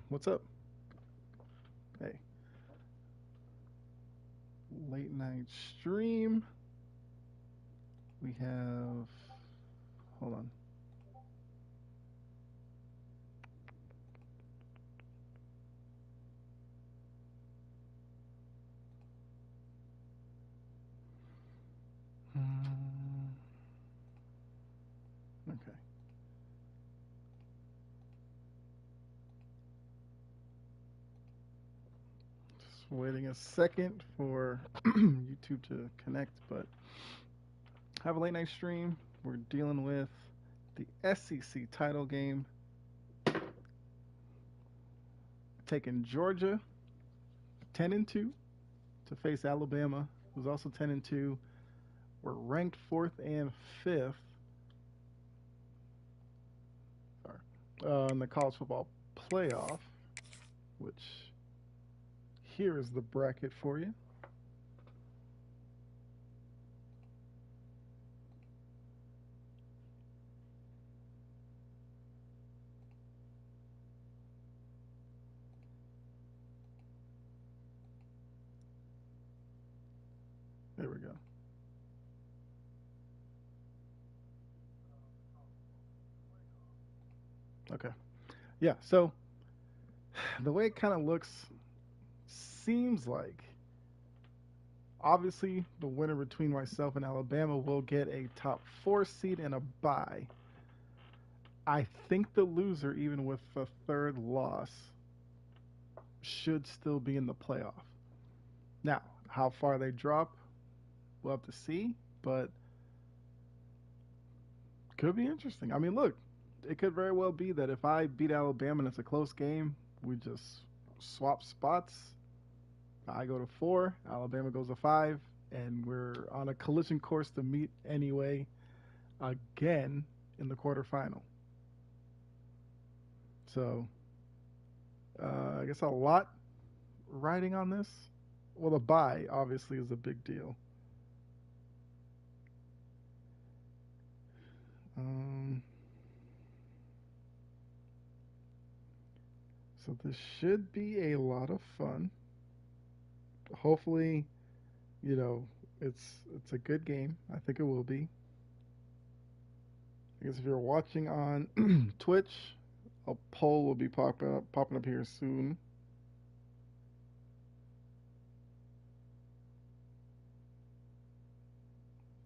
What's up? Hey, late night stream. We have. Hold on. Hmm, okay. Just waiting a second for YouTube to connect, but have a late night stream. We're dealing with the SEC title game, taking Georgia 10-2 to face Alabama, who's also 10-2. We're ranked fourth and fifth. Sorry, in the college football playoff, which here is the bracket for you. There we go. Okay. Yeah. So the way it kind of looks seems like obviously the winner between myself and Alabama will get a top four seed and a bye. I think the loser, even with a third loss, should still be in the playoff. Now, how far they drop, we'll have to see, but could be interesting. I mean, look, it could very well be that if I beat Alabama and it's a close game, we just swap spots. I go to four, Alabama goes to five, and we're on a collision course to meet anyway again in the quarterfinal. So I guess a lot riding on this. Well, the bye obviously is a big deal. Um, so this should be a lot of fun. Hopefully, you know, it's a good game. I think it will be. I guess if you're watching on Twitch, a poll will be popping up here soon.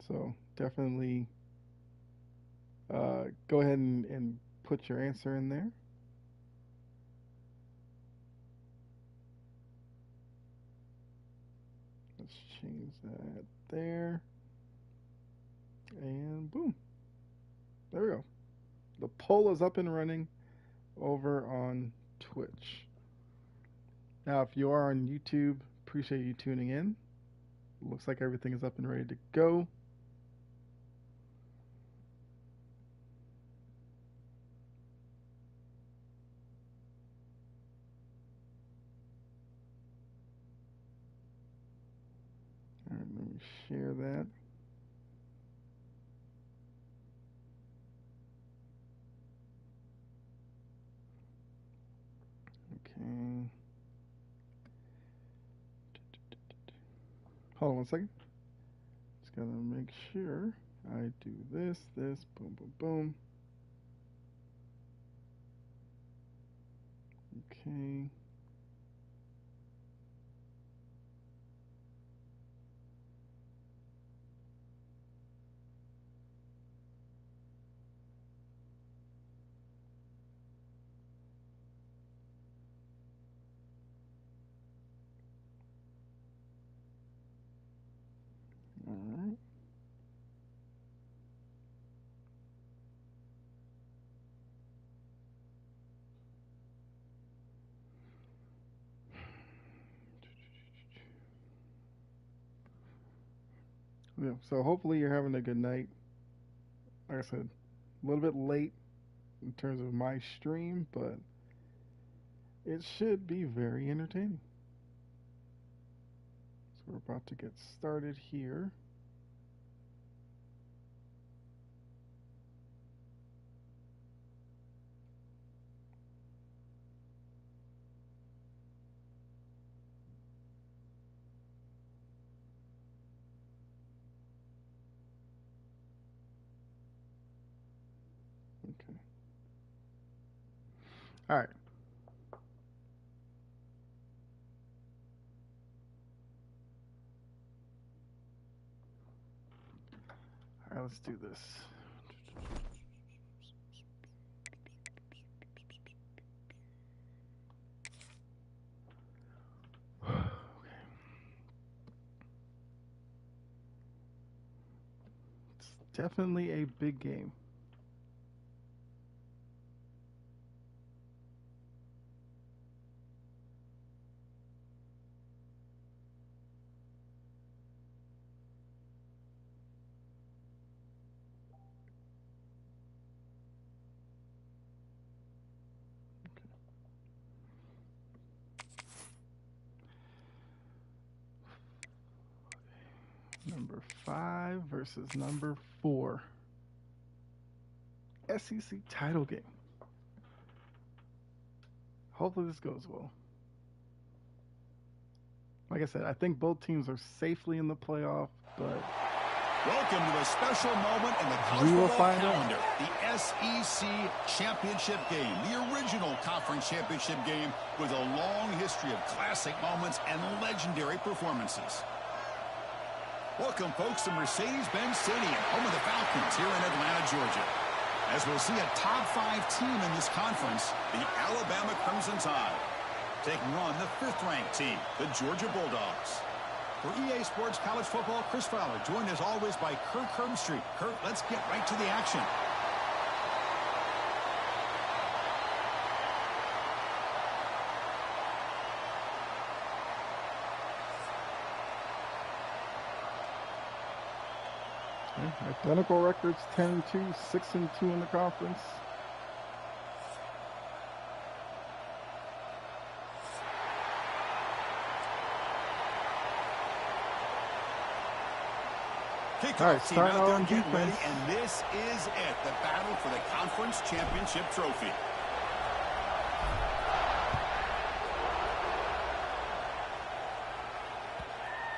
So definitely go ahead and put your answer in there. Let's change that there. And boom. There we go. The poll is up and running over on Twitch. Now, if you are on YouTube, appreciate you tuning in. Looks like everything is up and ready to go. All right, let me share that. Okay. Hold on one second. Just gotta make sure I do this, boom, boom, boom. Okay. All right. Yeah, so hopefully you're having a good night. Like I said, a little bit late in terms of my stream, but it should be very entertaining. So we're about to get started here. Okay. All right. All right, let's do this. It's definitely a big game. Number 5 versus number 4. SEC title game. Hopefully this goes well. Like I said, I think both teams are safely in the playoff, but welcome to a special moment in the college football calendar. The SEC championship game, the original conference championship game with a long history of classic moments and legendary performances. Welcome, folks, to Mercedes-Benz Stadium, home of the Falcons here in Atlanta, Georgia. As we'll see a top 5 team in this conference, the Alabama Crimson Tide, taking on the 5th-ranked team, the Georgia Bulldogs. For EA Sports College Football, Chris Fowler, joined as always by Kirk Herbstreit. Kirk, let's get right to the action. Identical records, 10-2, 6-2 in the conference. All right, team out there getting ready, and this is it, the battle for the conference championship trophy.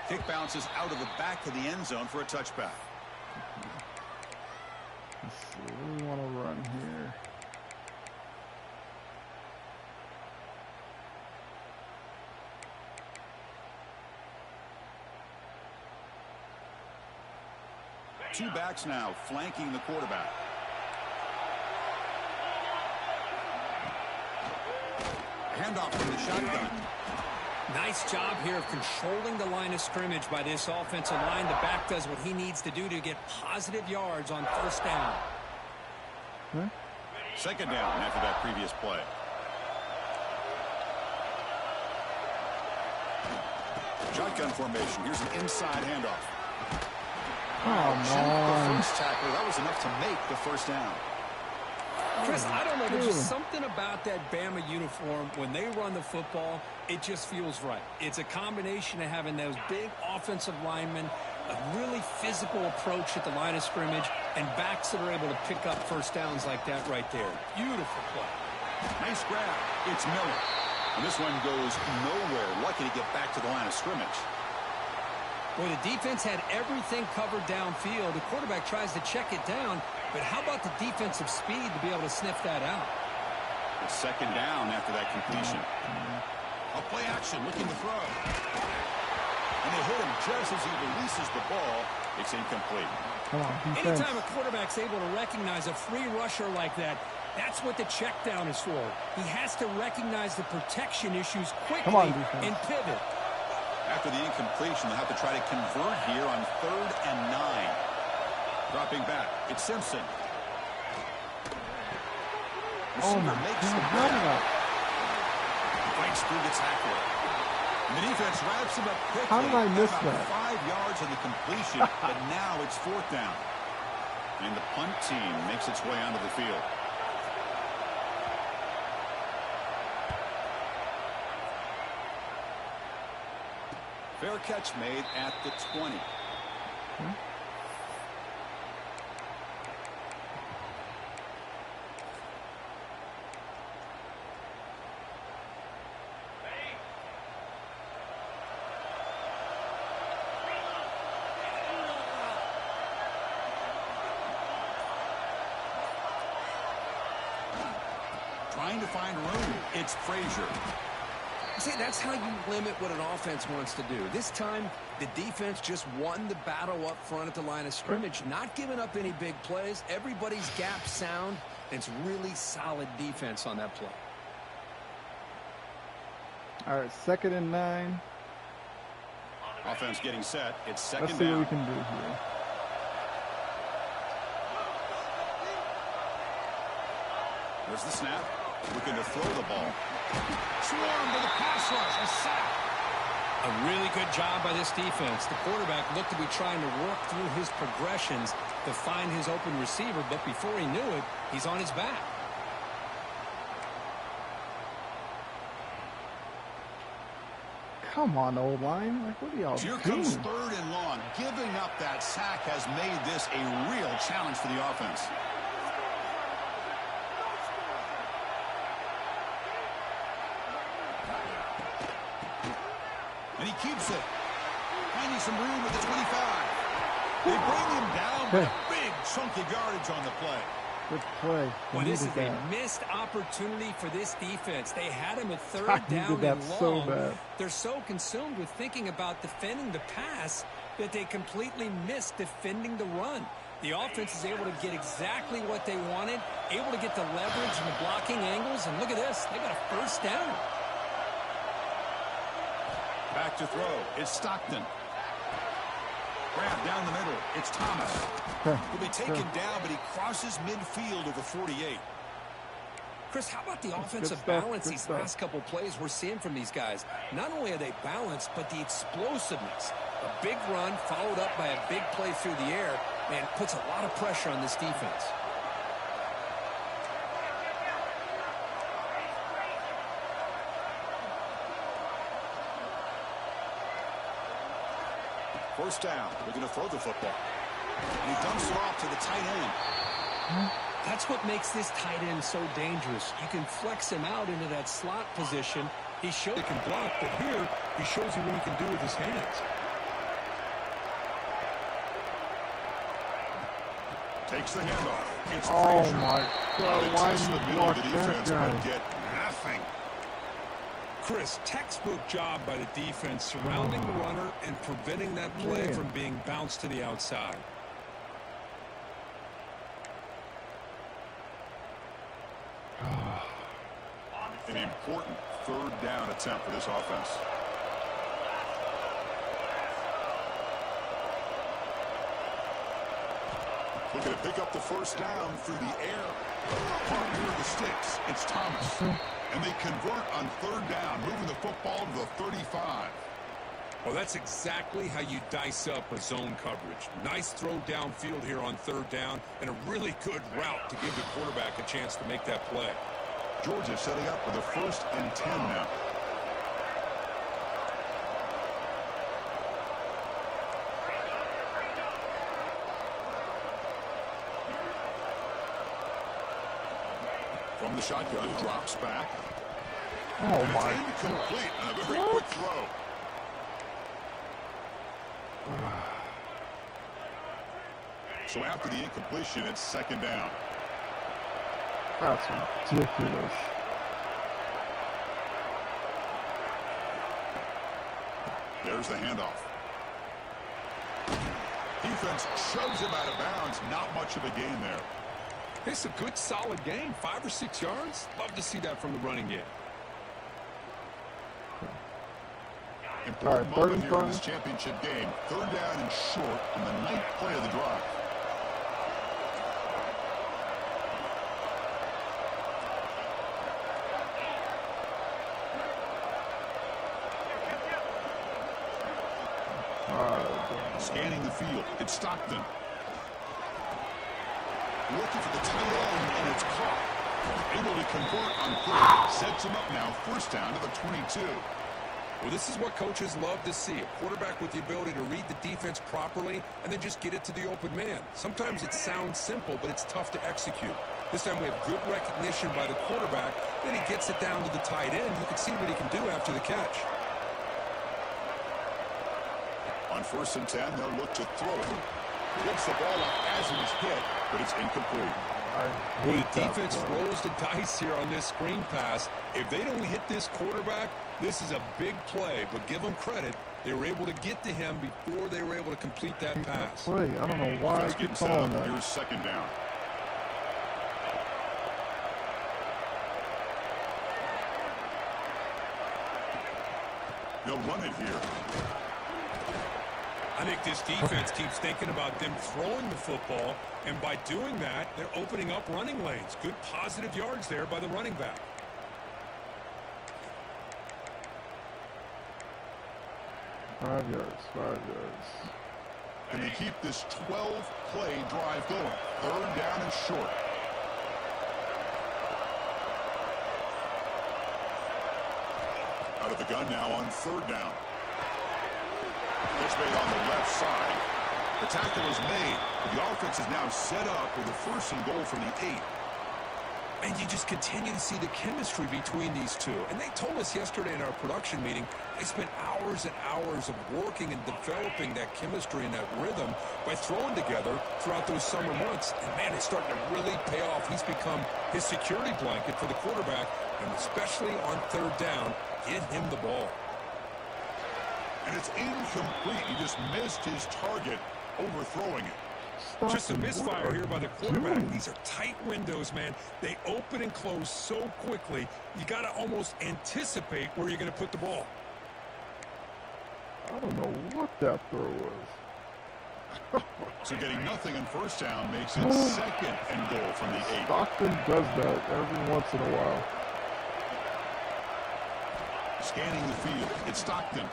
Kick bounces out of the back of the end zone for a touchback. Let's see, what do we want to run here? Two backs now flanking the quarterback. Handoff from the shotgun. Nice job here of controlling the line of scrimmage by this offensive line. The back does what he needs to do to get positive yards on first down. Second down after that previous play. Shotgun formation. Here's an inside handoff. The first tackle. That was enough to make the first down. Chris, I don't know. There's just something about that Bama uniform. When they run the football, it just feels right. It's a combination of having those big offensive linemen, a really physical approach at the line of scrimmage, and backs that are able to pick up first downs like that right there. Beautiful play. Nice grab. It's Miller. And this one goes nowhere. Lucky to get back to the line of scrimmage. Well, the defense had everything covered downfield. The quarterback tries to check it down, but how about the defensive speed to be able to sniff that out? It's second down after that completion. A play action, looking to throw. And they hit him just as he releases the ball. It's incomplete. Anytime a quarterback's able to recognize a free rusher like that, that's what the check down is for. He has to recognize the protection issues quickly and pivot. After the incompletion, they'll have to try to convert here on 3rd and 9. Dropping back, it's Simpson. Receiver makes the grab. Fights through the tackle. And the defense wraps him up quickly. How did I miss that? 5 yards on the completion, but now it's 4th down. And the punt team makes its way onto the field. Fair catch made at the 20. trying to find room. It's Frazier. See, that's how you limit what an offense wants to do. This time, the defense just won the battle up front at the line of scrimmage, not giving up any big plays. Everybody's gap sound. It's really solid defense on that play. All right, 2nd and 9. Offense getting set. It's second Let's see down. what we can do here. There's the snap. Looking to throw the ball. Swarm to the pass rush. A sack. A really good job by this defense. The quarterback looked to be trying to work through his progressions to find his open receiver, but before he knew it, he's on his back. Come on, old line. Like, what are y'all doing? Here comes 3rd and long. Giving up that sack has made this a real challenge for the offense. And he keeps it. Finding some room at the 25. They bring him down with a big chunk of yardage on the play. Good play. Well, this is a missed opportunity for this defense. They had him at 3rd down and long. So bad. They're so consumed with thinking about defending the pass that they completely missed defending the run. The offense is able to get exactly what they wanted, able to get the leverage and the blocking angles, and look at this. They got a 1st down. Back to throw. It's Stockton. Grab down the middle. It's Thomas. He'll be taken down, but he crosses midfield over 48. Chris, how about the offensive balance these last couple plays we're seeing from these guys? Not only are they balanced, but the explosiveness. A big run followed up by a big play through the air, man, puts a lot of pressure on this defense. First down. They're going to throw the football. And he dumps it off to the tight end. That's what makes this tight end so dangerous. You can flex him out into that slot position. He shows he can block, but here he shows you what he can do with his hands. Takes the handoff. It's oh Frazier. my God! Why did you block that guy? Get nothing. Chris, textbook job by the defense surrounding the runner and preventing that play from being bounced to the outside. An important 3rd down attempt for this offense. Looking to pick up the 1st down through the air. Part near the sticks. It's Thomas. And they convert on 3rd down, moving the football to the 35. Well, that's exactly how you dice up a zone coverage. Nice throw downfield here on 3rd down, and a really good route to give the quarterback a chance to make that play. Georgia setting up with a 1st and 10 now. From the shotgun, drops back. Oh my! Incomplete on a very quick throw. So after the incompletion, it's 2nd down. That's ridiculous. There's the handoff. Defense shoves him out of bounds. Not much of a gain there. It's a good, solid game. 5 or 6 yards. Love to see that from the running game. Important moment here in this championship game. 3rd down and short on the 9th play of the drive. Scanning the field. It's Stockton. Looking for the tight end, and it's caught. Able to convert on 3rd. Sets him up now. 1st down to the 22. Well, this is what coaches love to see. A quarterback with the ability to read the defense properly and then just get it to the open man. Sometimes it sounds simple, but it's tough to execute. This time we have good recognition by the quarterback. Then he gets it down to the tight end. You can see what he can do after the catch. On 1st and 10, they'll look to throw it. Gets the ball up as it is hit, but it's incomplete. Well, the defense rolls the dice here on this screen pass. If they don't hit this quarterback, this is a big play. But give them credit. They were able to get to him before they were able to complete that pass. Play. I don't know why I keep calling that. Here's second down. They'll run it here. I think this defense keeps thinking about them throwing the football, and by doing that, they're opening up running lanes. Good positive yards there by the running back. 5 yards, 5 yards. And they keep this 12-play drive going. Third down and short. Out of the gun now on third down. It's made on the left side. The tackle is made. The offense is now set up with a first and goal from the 8. And you just continue to see the chemistry between these two. And they told us yesterday in our production meeting, they spent hours and hours of working and developing that chemistry and that rhythm by throwing together throughout those summer months. And, man, it's starting to really pay off. He's become his security blanket for the quarterback, and especially on third down, get him the ball. And it's incomplete. He just missed his target, overthrowing it. Just a misfire here by the quarterback. These are tight windows, man. They open and close so quickly, you got to almost anticipate where you're going to put the ball. I don't know what that throw was. So getting nothing in first down makes it second and goal from the 8. Stockton does that every once in a while. Scanning the field. It's Stockton.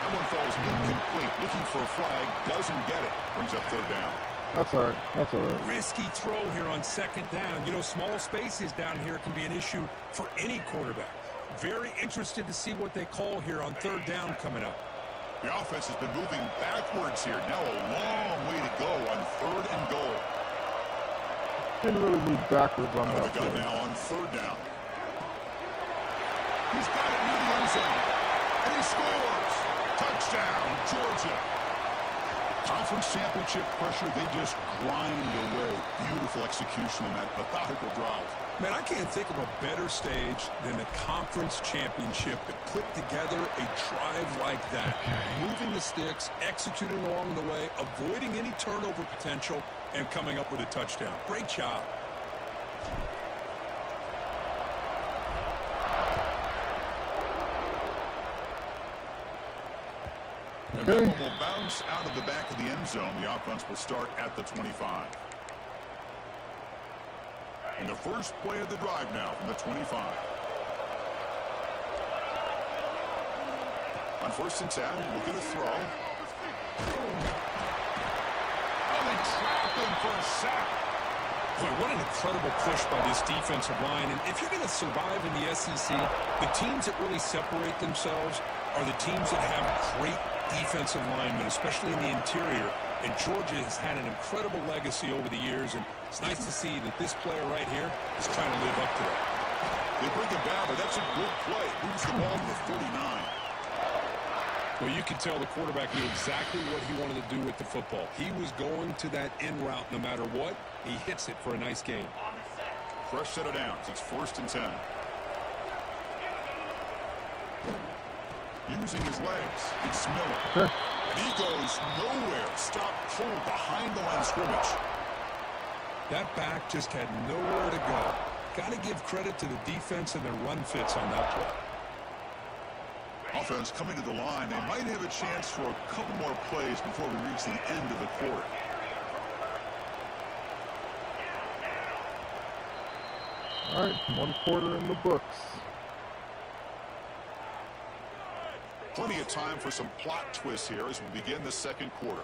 That one falls incomplete. Looking for a flag. Doesn't get it. Brings up third down. That's all right. That's all right. Risky throw here on second down. You know, small spaces down here can be an issue for any quarterback. Very interested to see what they call here on third down coming up. The offense has been moving backwards here. Now a long way to go on third and goal. Didn't really move backwards on that play. Now on third down. He's got it near the end zone. And he scores. Touchdown, Georgia. Conference championship pressure, they just grind away. Beautiful execution in that methodical drive. Man, I can't think of a better stage than the conference championship to put together a drive like that. Moving the sticks, executing along the way, avoiding any turnover potential, and coming up with a touchdown. Great job. And that one will bounce out of the back of the end zone. The offense will start at the 25. And the first play of the drive now from the 25. On first and 10, we'll get a throw. Oh, they trap him for a sack. Boy, what an incredible push by this defensive line. And if you're going to survive in the SEC, the teams that really separate themselves are the teams that have great defensive linemen, especially in the interior. And Georgia has had an incredible legacy over the years, and it's nice to see that this player right here is trying to live up to it. They bring him down, but that's a good play. Moves the ball to the 49. Well, you can tell the quarterback knew exactly what he wanted to do with the football. He was going to that end route no matter what. He hits it for a nice gain. Fresh set of downs. It's first and 10. Using his legs, it's Miller. And he goes nowhere. Stop cold behind the line of scrimmage. That back just had nowhere to go. Got to give credit to the defense and their run fits on that play. Offense coming to the line. They might have a chance for a couple more plays before we reach the end of the quarter. All right, 1 quarter in the books. Plenty of time for some plot twists here as we begin the second quarter.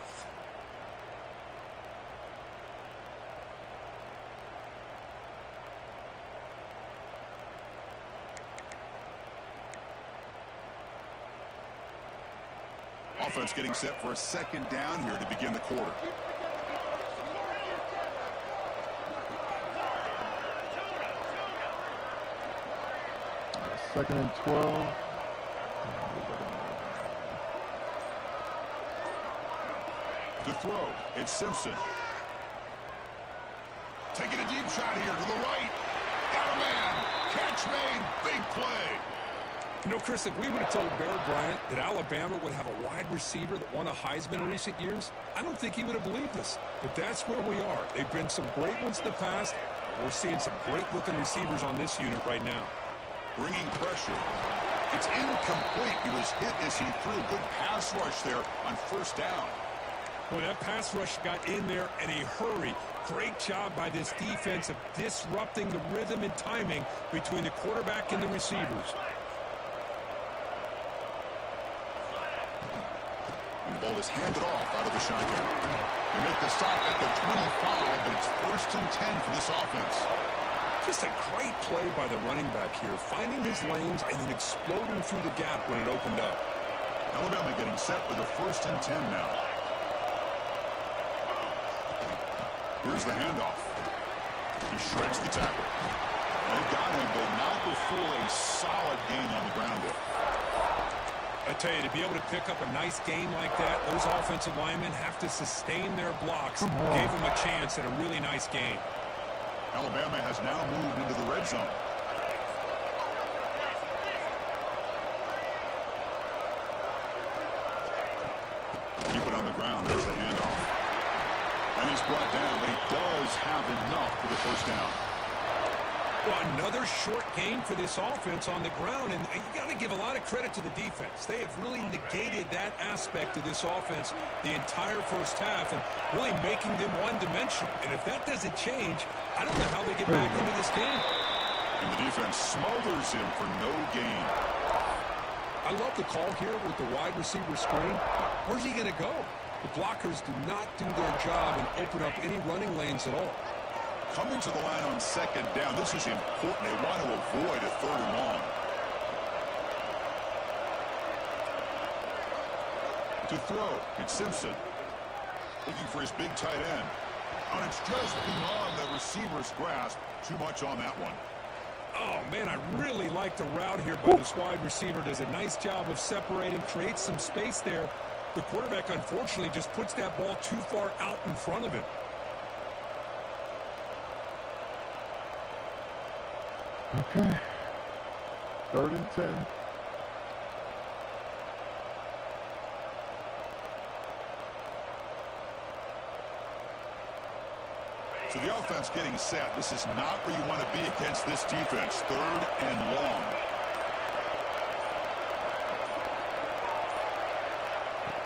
Offense getting set for a second down here to begin the quarter. Second and 12. To throw, it's Simpson. deep shot here to the right. Got a man. Catch made. Big play. You know, Chris, if we would have told Bear Bryant that Alabama would have a wide receiver that won a Heisman in recent years, I don't think he would have believed us. But that's where we are. They've been some great ones in the past. We're seeing some great-looking receivers on this unit right now. Bringing pressure. It's incomplete. He was hit as he threw. Good pass rush there on first down. Well, that pass rush got in there in a hurry. Great job by this defense of disrupting the rhythm and timing between the quarterback and the receivers. And the ball is handed off out of the shotgun. They make the stop at the 25, but it's 1st and 10 for this offense. Just a great play by the running back here, finding his lanes and then exploding through the gap when it opened up. Alabama getting set for the 1st and 10 now. Here's the handoff. He shreds the tackle. They got him, but not before a solid gain on the ground there. I tell you, to be able to pick up a nice gain like that, those offensive linemen have to sustain their blocks. Gave them a chance at a really nice gain. Alabama has now moved into the red zone. Keep it on the ground. There's the handoff. And he's brought down, but he does have enough for the first down. Well, another short gain for this offense on the ground, and you got to give a lot of credit to the defense. They have really negated that aspect of this offense the entire first half and really making them one-dimensional. And if that doesn't change, I don't know how they get back into this game. And the defense smothers him for no gain. I love the call here with the wide receiver screen. Where's he going to go? The blockers do not do their job and open up any running lanes at all. Coming to the line on 2nd down. This is important. They want to avoid a 3rd and long. To throw, it's Simpson. Looking for his big tight end. And it's just beyond the receiver's grasp. Too much on that one. Oh, man, I really like the route here by this wide receiver. Does a nice job of separating, creates some space there. The quarterback, unfortunately, just puts that ball too far out in front of him. Okay. 3rd and 10. So the offense getting set. This is not where you want to be against this defense. 3rd and long.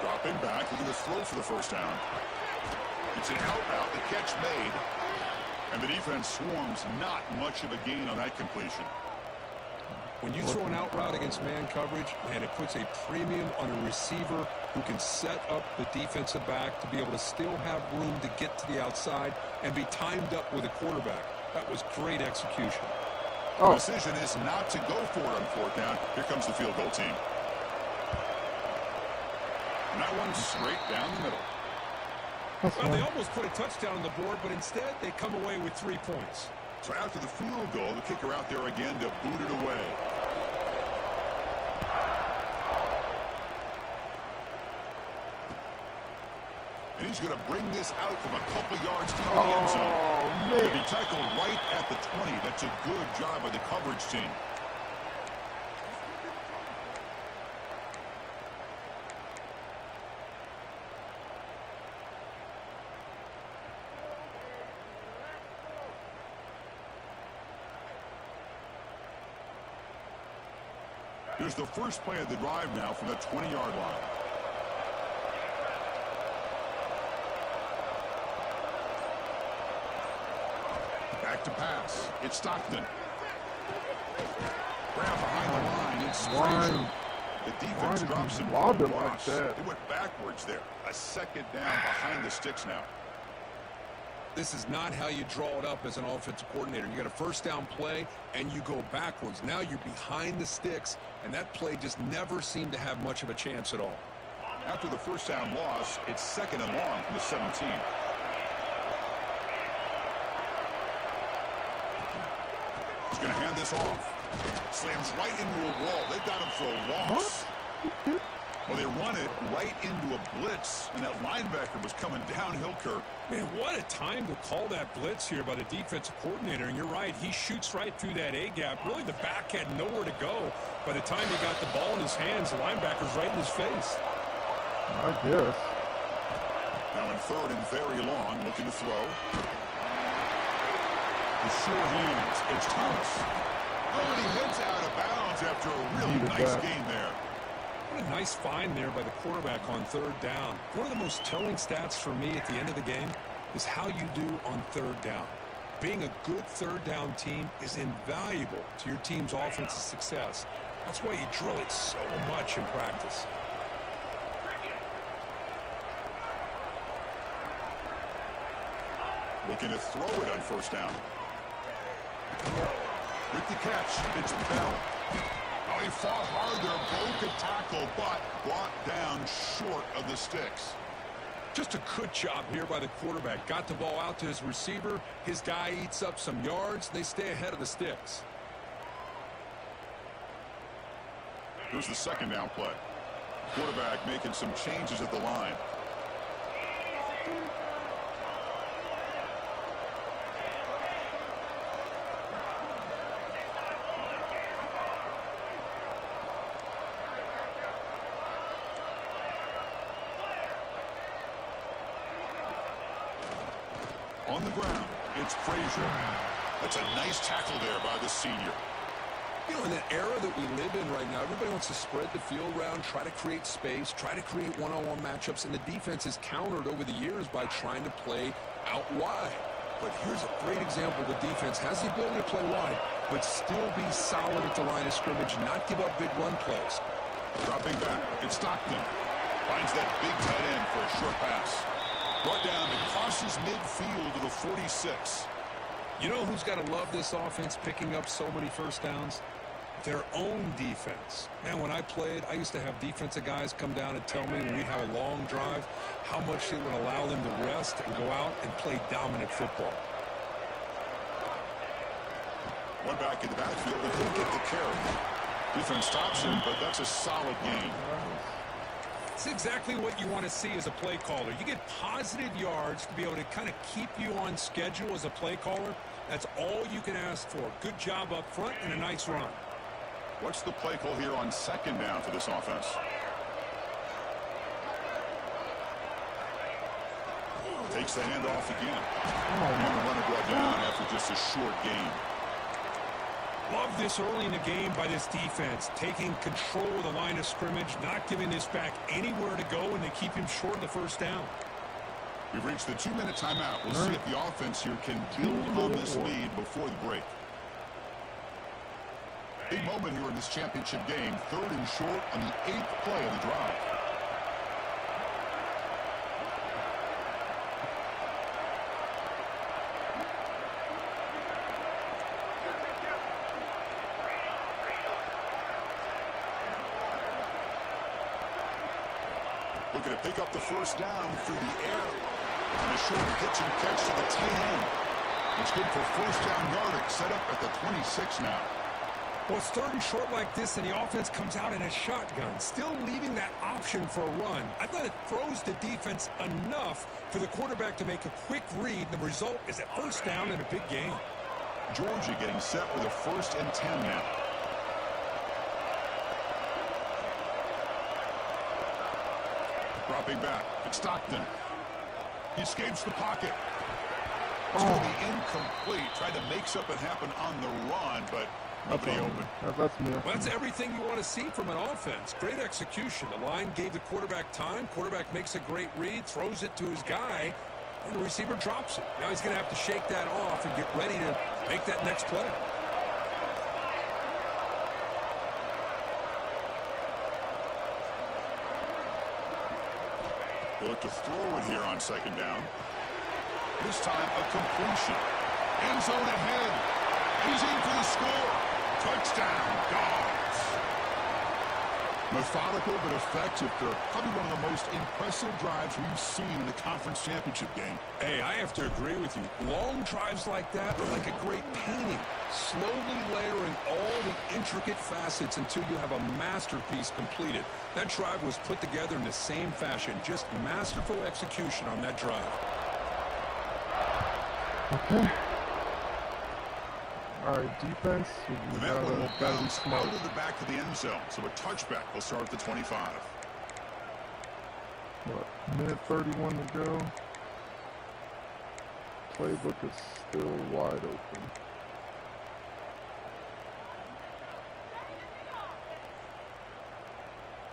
Dropping back, looking to throw for the first down. It's an out route, the catch made. And the defense swarms, not much of a gain on that completion. When you throw an out route against man coverage, man, it puts a premium on a receiver who can set up the defensive back to be able to still have room to get to the outside and be timed up with a quarterback. That was great execution. The decision is not to go for it on 4th down. Here comes the field goal team. And that one's straight down the middle. Well, they almost put a touchdown on the board, but instead they come away with 3 points. So after the field goal, the kicker out there again to boot it away. And he's going to bring this out from a couple yards to the end zone. Man. He tackled right at the 20. That's a good job by the coverage team. Here's the first play of the drive now from the 20-yard line. Back to pass. It's Stockton. Grab behind the line. It's Frazier. The defense drops him. Like that? They went backwards there. A 2nd down behind the sticks now. This is not how you draw it up as an offensive coordinator. You got a 1st down play, and you go backwards. Now you're behind the sticks, and that play just never seemed to have much of a chance at all. After the 1st down loss, it's 2nd and long from the 17. He's going to hand this off. Slams right into a wall. They've got him for a loss. Well, they run it right into a blitz, and that linebacker was coming downhill, Kirk. Man, what a time to call that blitz here by the defensive coordinator. And you're right, he shoots right through that A-gap. Really, the back had nowhere to go. By the time he got the ball in his hands, the linebacker's right in his face. I guess. Now in third and very long, looking to throw. The sure hands. It's Thomas. Oh, and he heads out of bounds after a really nice gain there. What a nice find there by the quarterback on third down. One of the most telling stats for me at the end of the game is how you do on third down. Being a good third down team is invaluable to your team's offensive success. That's why you drill it so much in practice. Looking to throw it on first down. With the catch, it's Bell. Oh, he fought hard there, broke a tackle, but brought down short of the sticks. Just a good job here by the quarterback. Got the ball out to his receiver. His guy eats up some yards. They stay ahead of the sticks. Here's the second down play. Quarterback making some changes at the line. On the ground, it's Frazier. That's a nice tackle there by the senior. You know, in the era that we live in right now, everybody wants to spread the field around, try to create space, try to create one-on-one matchups, and the defense is countered over the years by trying to play out wide. But here's a great example. The defense has the ability to play wide, but still be solid at the line of scrimmage, not give up big run plays. Dropping back, it's Stockton. Finds that big tight end for a short pass. Brought down and crosses midfield to the 46. You know who's got to love this offense picking up so many first downs? Their own defense. Man, when I played, I used to have defensive guys come down and tell me when we'd have a long drive how much it would allow them to rest and go out and play dominant football. One back in the backfield, but he'll get the carry. Defense stops him, but that's a solid gain. It's exactly what you want to see as a play caller. You get positive yards to be able to kind of keep you on schedule as a play caller. That's all you can ask for. Good job up front and a nice run. What's the play call here on second down for this offense? Takes the handoff again. And the runner brought down after just a short gain. Love this early in the game by this defense, taking control of the line of scrimmage, not giving this back anywhere to go, and they keep him short of the first down. We've reached the 2-minute timeout. We'll see if the offense here can build on this lead before the break. Big moment here in this championship game. Third and short on the 8th play of the drive. Looking to pick up the first down through the air. And a short pitch and catch to the tight end. It's good for first down yardage, set up at the 26 now. Well, it's third and short like this, and the offense comes out in a shotgun, still leaving that option for a run. I thought it throws the defense enough for the quarterback to make a quick read. The result is a first down and a big gain. Georgia getting set with a 1st and 10 now. Dropping back, it's Stockton. He escapes the pocket. It's going to be incomplete. Tried to make something happen on the run, but nobody open. That's me. Well, that's everything you want to see from an offense. Great execution. The line gave the quarterback time. Quarterback makes a great read, throws it to his guy, and the receiver drops it. Now he's going to have to shake that off and get ready to make that next play. They look to throw it here on second down. This time a completion. End zone ahead. He's in for the score. Touchdown, Dogs. Methodical but effective, Kirk. Probably one of the most impressive drives we've seen in the conference championship game. Hey, I have to agree with you. Long drives like that are like a great painting. slowly layering all the intricate facets until you have a masterpiece completed. That drive was put together in the same fashion, just masterful execution on that drive. Okay. All right, defense. That one will bounce out of the back of the end zone, so a touchback will start at the 25. What, minute 31 to go. Playbook is still wide open.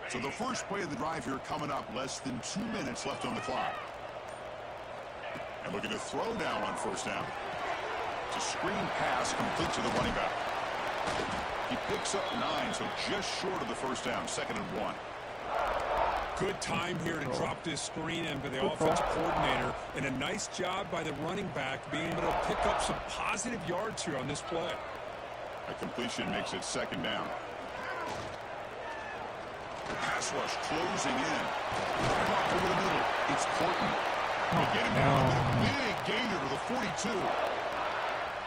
So the first play of the drive here coming up, less than 2 minutes left on the clock. And looking to throw down on first down. It's a screen pass complete to the running back. He picks up 9, so just short of the first down, 2nd and 1. Good time here to drop this screen in by the offensive coordinator, and a nice job by the running back being able to pick up some positive yards here on this play. A completion makes it 2nd down. Pass rush closing in. Right over the middle. It's Corton. They get him down. Big gainer to the 42.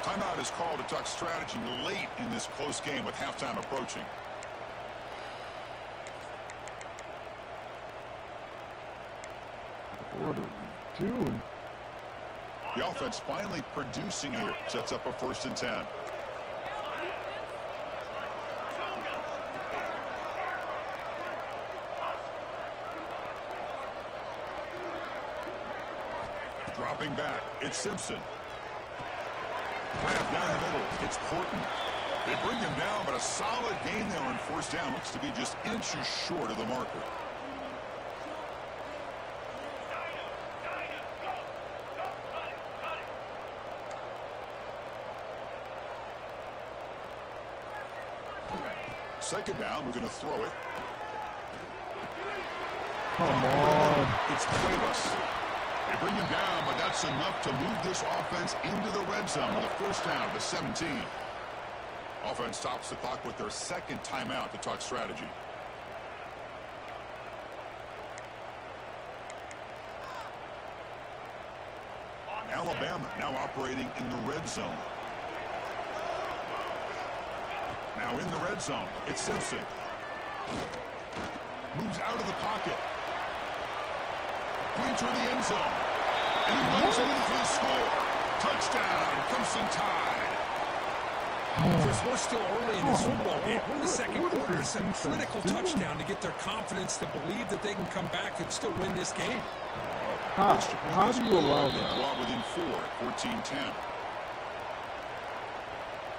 Timeout is called to talk strategy late in this close game with halftime approaching. What are we doing? The offense finally producing here. Sets up a 1st and 10. Dropping back, it's Simpson. Pass down the middle, it's Corton. They bring him down, but a solid gain there on 1st down. Looks to be just inches short of the marker. Second down, we're going to throw it. Come on. It's Cuevas. They bring him down, but that's enough to move this offense into the red zone with a 1st down to 17. Offense stops the clock with their 2nd timeout to talk strategy. Alabama now operating in the red zone. Now in the red zone, it's Simpson. Moves out of the pocket. Going toward the end zone. And he runs it in for the score. Touchdown, Crimson Tide. Chris, we're still early in this football game. We're in the 2nd quarter. It's a critical touchdown to get their confidence to believe that they can come back and still win this game. How do you allow that? Brought within 4 at 14-10.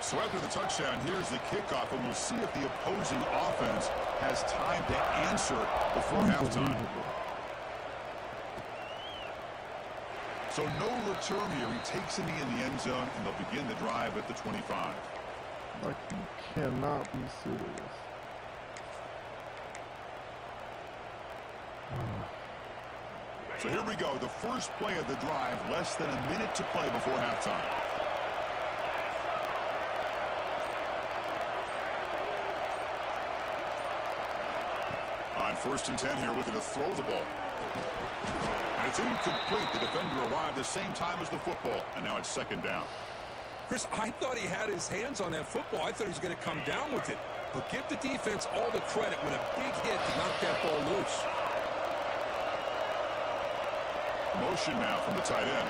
So after the touchdown, here's the kickoff, and we'll see if the opposing offense has time to answer before halftime. So no return here. He takes a knee in the end zone, and they'll begin the drive at the 25. Like, you cannot be serious. So here we go. The first play of the drive, less than a minute to play before halftime. On 1st and 10 here, looking to throw the ball. And it's incomplete. The defender arrived the same time as the football, and now it's 2nd down. Chris, I thought he had his hands on that football. I thought he was going to come down with it. But give the defense all the credit with a big hit to knock that ball loose. Motion now from the tight end.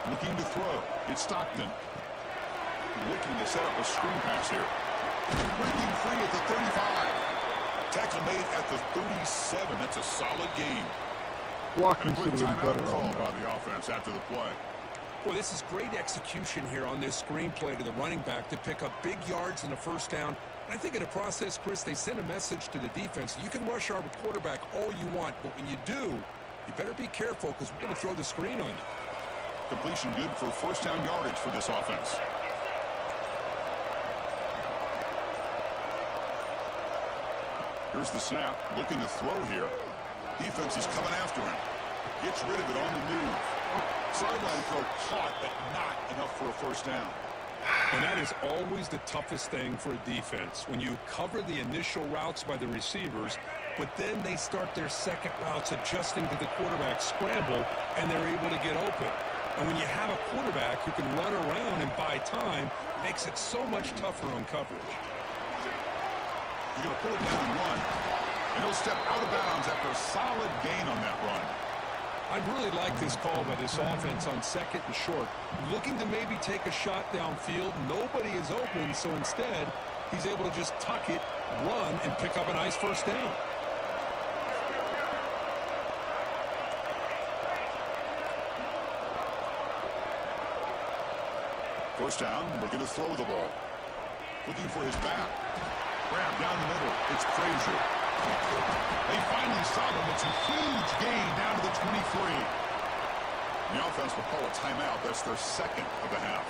Looking to throw. It's Stockton. Looking to set up a screen pass here. Breaking free at the 35. Tackle made at the 37. That's a solid gain. Blocking And a quick should have been timeout better call on by that. the offense after the play. Well, this is great execution here on this screenplay to the running back to pick up big yards in the 1st down. And I think in the process, Chris, they send a message to the defense. You can rush our quarterback all you want, but when you do, you better be careful because we're going to throw the screen on you. Completion good for 1st down yardage for this offense. Here's the snap. Looking to throw here. Defense is coming after him. Gets rid of it on the move. Sideline throw caught, but not enough for a 1st down. And that is always the toughest thing for a defense, when you cover the initial routes by the receivers, but then they start their second routes adjusting to the quarterback scramble, and they're able to get open. And when you have a quarterback who can run around and buy time, it makes it so much tougher on coverage. He's going to pull it down and run. And he'll step out of bounds after a solid gain on that run. I really like this call by this offense on 2nd and short. Looking to maybe take a shot downfield. Nobody is open, so instead, he's able to just tuck it, run, and pick up a nice first down. First down, looking to throw the ball. Looking for his back. Grab down the middle. It's Frazier. They finally stop him. It's a huge gain down to the 23. The offense will call a timeout. That's their 2nd of the half.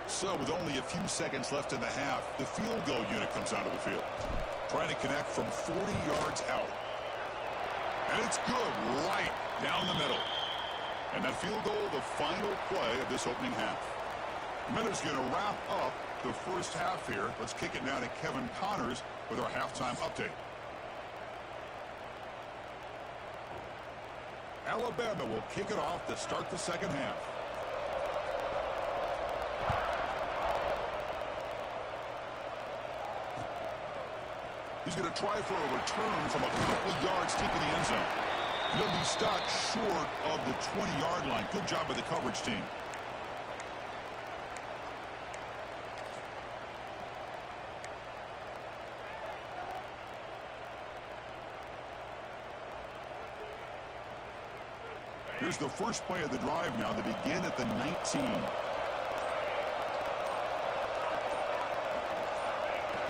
So with only a few seconds left in the half, the field goal unit comes onto the field. Trying to connect from 40 yards out. And it's good right down the middle. And that field goal, the final play of this opening half. Miller's going to wrap up the first half here. Let's kick it now to Kevin Connors with our halftime update. Alabama will kick it off to start the second half. He's going to try for a return from a couple of yards deep in the end zone. He'll be stopped short of the 20-yard line. Good job by the coverage team. Here's the first play of the drive now. They begin at the 19.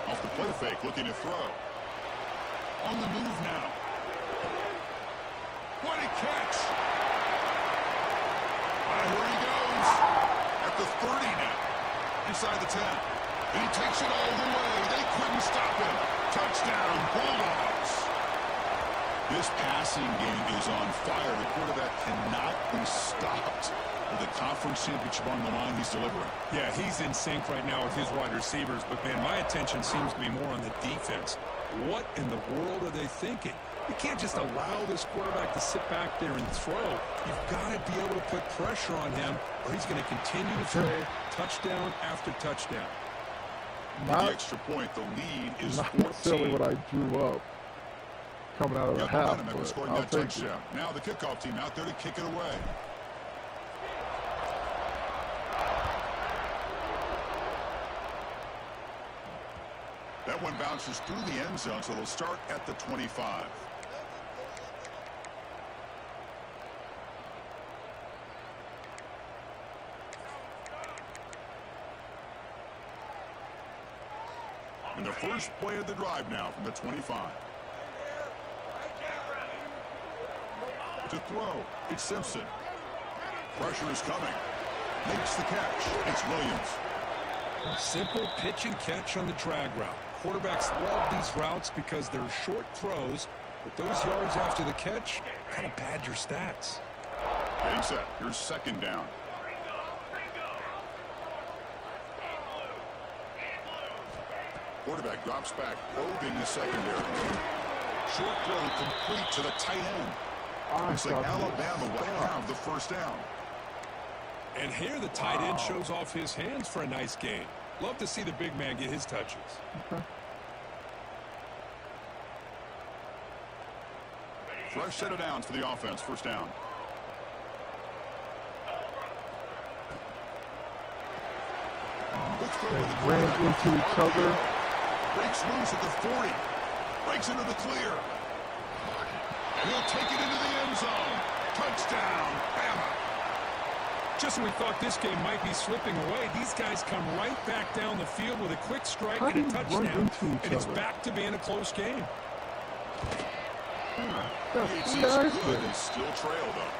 Off the play fake, looking to throw. On the move now. What a catch! Here he goes. At the 30 now. Inside the 10. And he takes it all the way. They couldn't stop him. Touchdown, Bulldogs. This passing game is on fire. The quarterback cannot be stopped. With the conference championship on the line, he's delivering. Yeah, he's in sync right now with his wide receivers. But, man, my attention seems to be more on the defense. What in the world are they thinking? You can't just allow this quarterback to sit back there and throw. You've got to be able to put pressure on him, or he's going to continue to throw touchdown after touchdown. With the extra point, the lead is 14. Not necessarily what I drew up coming out of the half, but I'll take it. Now the kickoff team out there to kick it away. That one bounces through the end zone, so they'll start at the 25. And the first play of the drive now from the 25. To throw, it's Simpson. Pressure is coming. Makes the catch. It's Williams. Simple pitch and catch on the drag route. Quarterbacks love these routes because they're short throws, but those yards after the catch kind of pad your stats. Getting set. Here's second down. Quarterback drops back, probing the secondary. Short throw complete to the tight end. Looks like Alabama will have the first down. And here the tight end shows off his hands for a nice gain. Love to see the big man get his touches. Fresh set of downs for the offense. First down. They ran into each other. Breaks loose at the 40. Breaks into the clear. And he'll take it into the end zone. Touchdown, Bama. Just when we thought this game might be slipping away, these guys come right back down the field with a quick strike and a touchdown. And it's back to being a close game. It's good and still trail, though.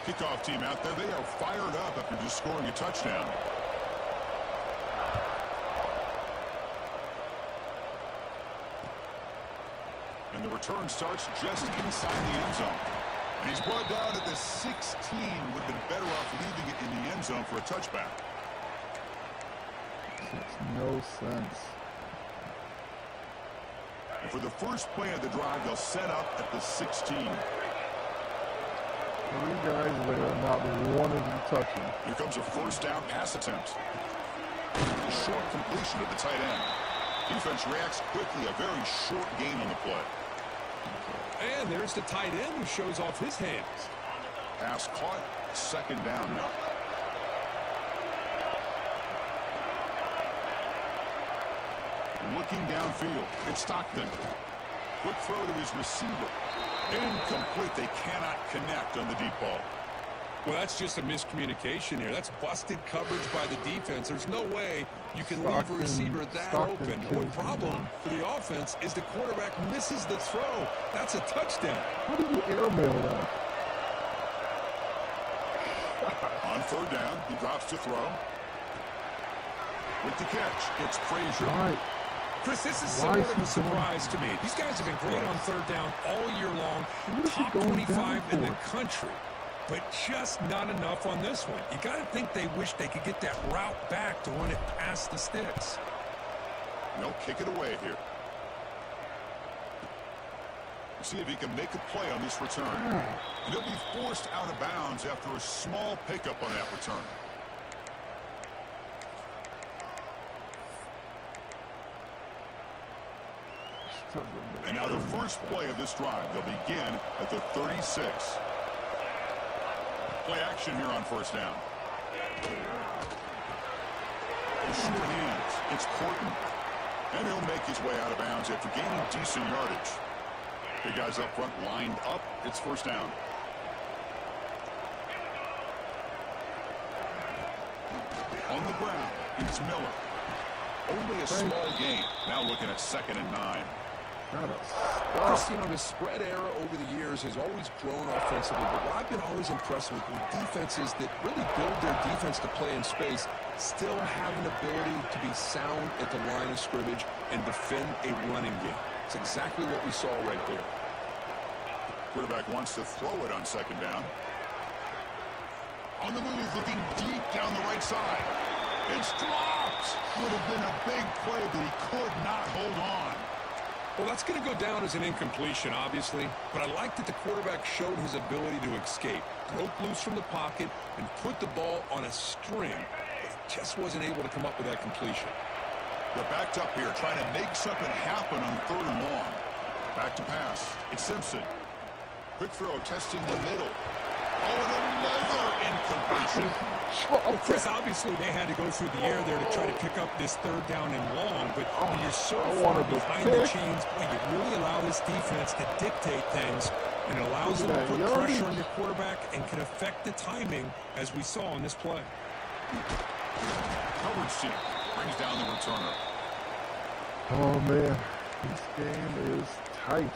Kickoff team out there. They are fired up after just scoring a touchdown. And the return starts just inside the end zone. And he's brought down at the 16. Would have been better off leaving it in the end zone for a touchback. Makes no sense. And for the first play of the drive, they'll set up at the 16. 3 guys there, not one of them touching. Here comes a first down pass attempt. A short completion at the tight end. Defense reacts quickly. A very short gain on the play. And there's the tight end who shows off his hands. Pass caught. Second down now. Looking downfield. It's Stockton. Quick throw to his receiver. Incomplete. They cannot connect on the deep ball. Well, that's just a miscommunication here. That's busted coverage by the defense. There's no way you can leave a receiver that open. The only problem for the offense is the quarterback misses the throw. That's a touchdown. How do you airmail that? On third down, he drops to throw. With the catch, it's Frazier. Right. Chris, this is somewhat of a surprise to me. These guys have been great on third down all year long. Top 25 in the country. But just not enough on this one. You got to think they wish they could get that route back to run it past the sticks. They'll kick it away here. See if he can make a play on this return. And he'll be forced out of bounds after a small pickup on that return. And now the first play of this drive. They'll begin at the 36. Play action here on first down. Short hands. It's Corton. And he'll make his way out of bounds after gaining decent yardage. The guys up front lined up. It's first down. On the ground, it's Miller. Only a small gain. Now looking at 2nd and 9. Chris, the spread era over the years has always grown offensively, but what I've been always impressed with defenses that really build their defense to play in space still have an ability to be sound at the line of scrimmage and defend a running game. It's exactly what we saw right there. Quarterback wants to throw it on 2nd down. On the move, looking deep down the right side. It's dropped. Would have been a big play, but he could not hold on. Well, that's going to go down as an incompletion, obviously, but I like that the quarterback showed his ability to escape, broke loose from the pocket, and put the ball on a string. He just wasn't able to come up with that completion. They're backed up here, trying to make something happen on 3rd and long. Back to pass. It's Simpson. Quick throw, testing the middle. Oh, and another incompletion. Well, Chris, obviously they had to go through the air there to try to pick up this 3rd down and long, but when you're so far behind the chains, well, you really allow this defense to dictate things, and it allows them to put pressure on your quarterback and can affect the timing, as we saw on this play. Coverage team brings down the returner. Oh, man. This game is tight.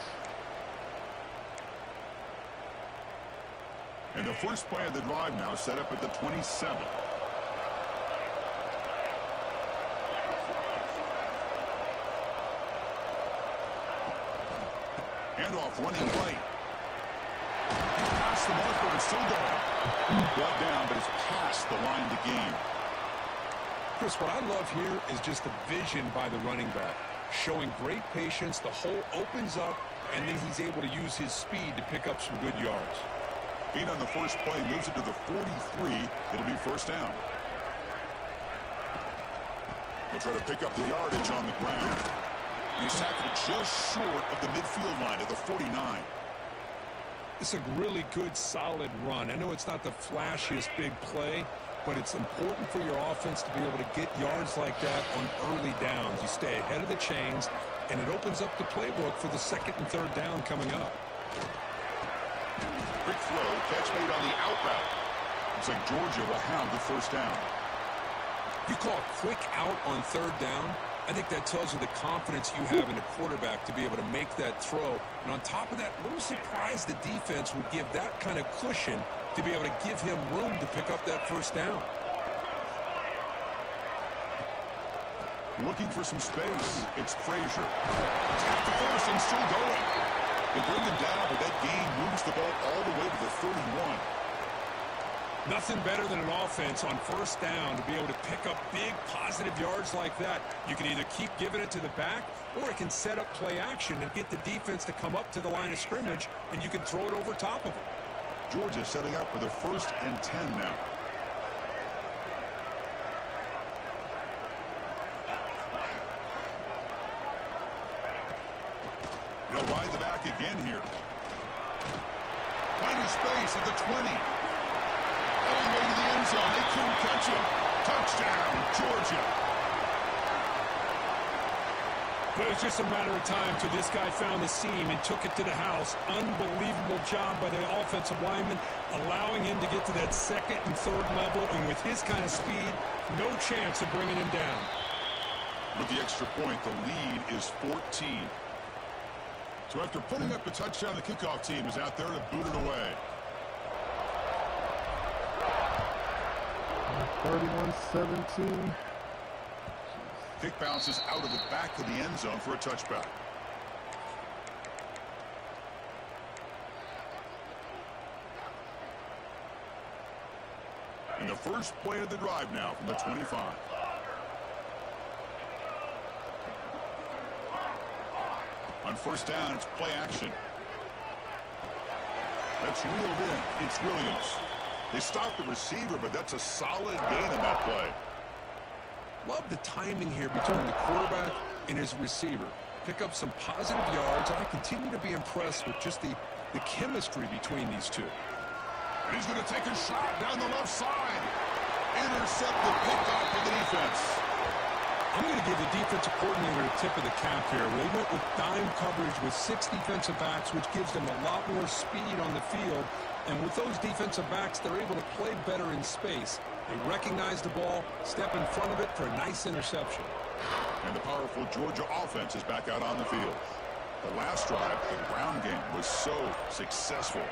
And the first play of the drive now set up at the 27. Handoff running right. Past the marker and still going. Brought down, but it's past the line to gain. Chris, what I love here is just the vision by the running back. Showing great patience, the hole opens up, and then he's able to use his speed to pick up some good yards. Gain on the first play moves it to the 43. It'll be first down. They'll try to pick up the yardage on the ground. He's tackled just short of the midfield line at the 49. It's a really good, solid run. I know it's not the flashiest big play, but it's important for your offense to be able to get yards like that on early downs. You stay ahead of the chains, and it opens up the playbook for the 2nd and 3rd down coming up. Quick throw, catch made on the out route. Looks like Georgia will have the first down. You call a quick out on 3rd down, I think that tells you the confidence you have in the quarterback to be able to make that throw. And on top of that, a little surprised the defense would give that kind of cushion to be able to give him room to pick up that first down. Looking for some space. It's Frazier. Tap the first and still going. They bring him down, but that gain moves the ball all the way to the 31. Nothing better than an offense on first down to be able to pick up big positive yards like that. You can either keep giving it to the back, or it can set up play action and get the defense to come up to the line of scrimmage, and you can throw it over top of them. Georgia setting up for the 1st and 10 now. He'll ride the back again here. Finding space at the 20. Heading way to the end zone. They couldn't catch him. Touchdown, Georgia. But it was just a matter of time till this guy found the seam and took it to the house. Unbelievable job by the offensive lineman, allowing him to get to that 2nd and 3rd level. And with his kind of speed, no chance of bringing him down. With the extra point, the lead is 14. So after putting up a touchdown, the kickoff team is out there to boot it away. 31-17. Kick bounces out of the back of the end zone for a touchback. And the first play of the drive now from the 25. On first down, it's play action. That's reeled in. It's Williams. They stopped the receiver, but that's a solid gain in that play. Love the timing here between the quarterback and his receiver. Pick up some positive yards, and I continue to be impressed with just the chemistry between these two. And he's going to take a shot down the left side. Intercept the pickoff for the defense. I'm going to give the defensive coordinator a tip of the cap here. They went with dime coverage with 6 defensive backs, which gives them a lot more speed on the field. And with those defensive backs, they're able to play better in space. They recognize the ball, step in front of it for a nice interception. And the powerful Georgia offense is back out on the field. The last drive, the ground game, was so successful.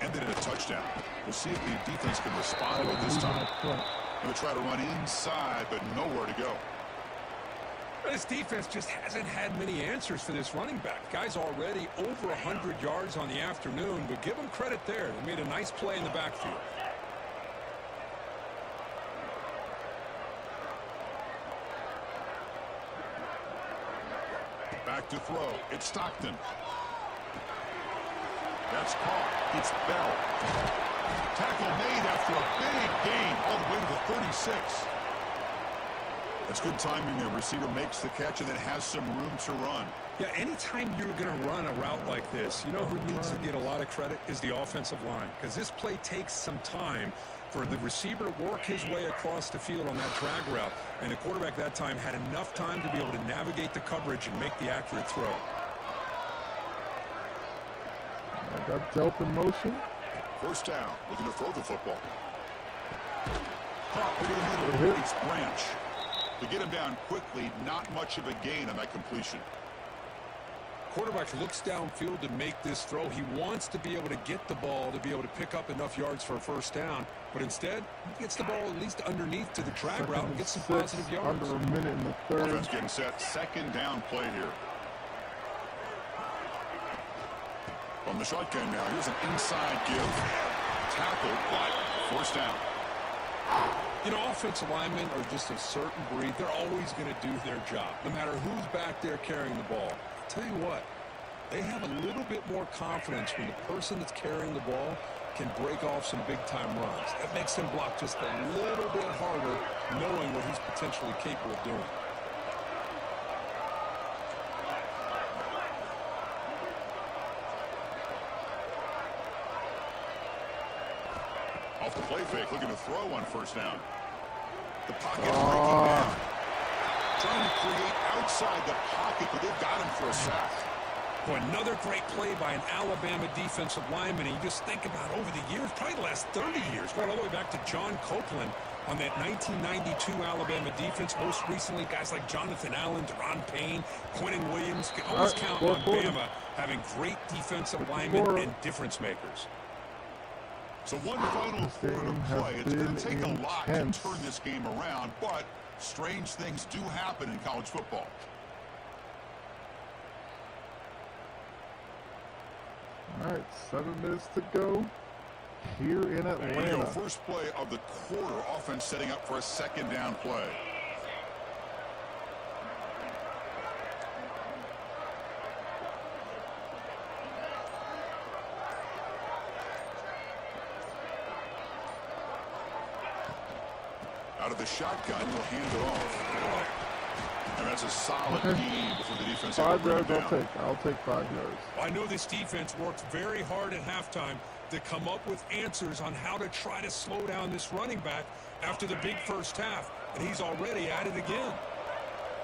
Ended in a touchdown. We'll see if the defense can respond to it this time. Going to try to run inside, but nowhere to go. This defense just hasn't had many answers for this running back. Guy's already over 100 yards on the afternoon, but give him credit there. They made a nice play in the backfield. Back to throw. It's Stockton. That's caught. It's Bell. Tackle made after a big gain all the way to the 36. That's good timing. The receiver makes the catch and then has some room to run. Yeah, anytime you're going to run a route like this, you know who needs to get a lot of credit is the offensive line, because this play takes some time for the receiver to work his way across the field on that drag route, and the quarterback that time had enough time to be able to navigate the coverage and make the accurate throw. I got Delp in motion. First down, looking to throw the football. Caught over the middle, it's Branch. To get him down quickly, not much of a gain on that completion. Quarterback looks downfield to make this throw. He wants to be able to get the ball to be able to pick up enough yards for a first down, but instead, he gets the ball at least underneath to the drag route and gets some positive yards. Under a minute in the third. Offense getting set. Second down play here. From the shotgun now, here's an inside give. Tackled, but first down. You know, offensive linemen are just a certain breed. They're always going to do their job, no matter who's back there carrying the ball. I'll tell you what, they have a little bit more confidence when the person that's carrying the ball can break off some big-time runs. That makes him block just a little bit harder, knowing what he's potentially capable of doing. Off the play fake, looking to throw on first down. The pocket breaking down. Trying to create outside the pocket, but they've got him for a sack. Boy, another great play by an Alabama defensive lineman. And you just think about over the years, probably the last 30 years, going all the way back to John Copeland on that 1992 Alabama defense. Most recently, guys like Jonathan Allen, Deron Payne, Quentin Williams. You can always count on Bama having great defensive linemen and difference makers. So one final quarter to play. It's going to take a lot to turn this game around, but strange things do happen in college football. All right, 7 minutes to go. here in Atlanta. First play of the quarter, offense setting up for a second down play. Out of the shotgun, he'll hand it off. And that's a solid gain before the defense. 5 yards I'll take 5 yards. I know this defense worked very hard at halftime to come up with answers on how to try to slow down this running back after the big first half, and he's already at it again.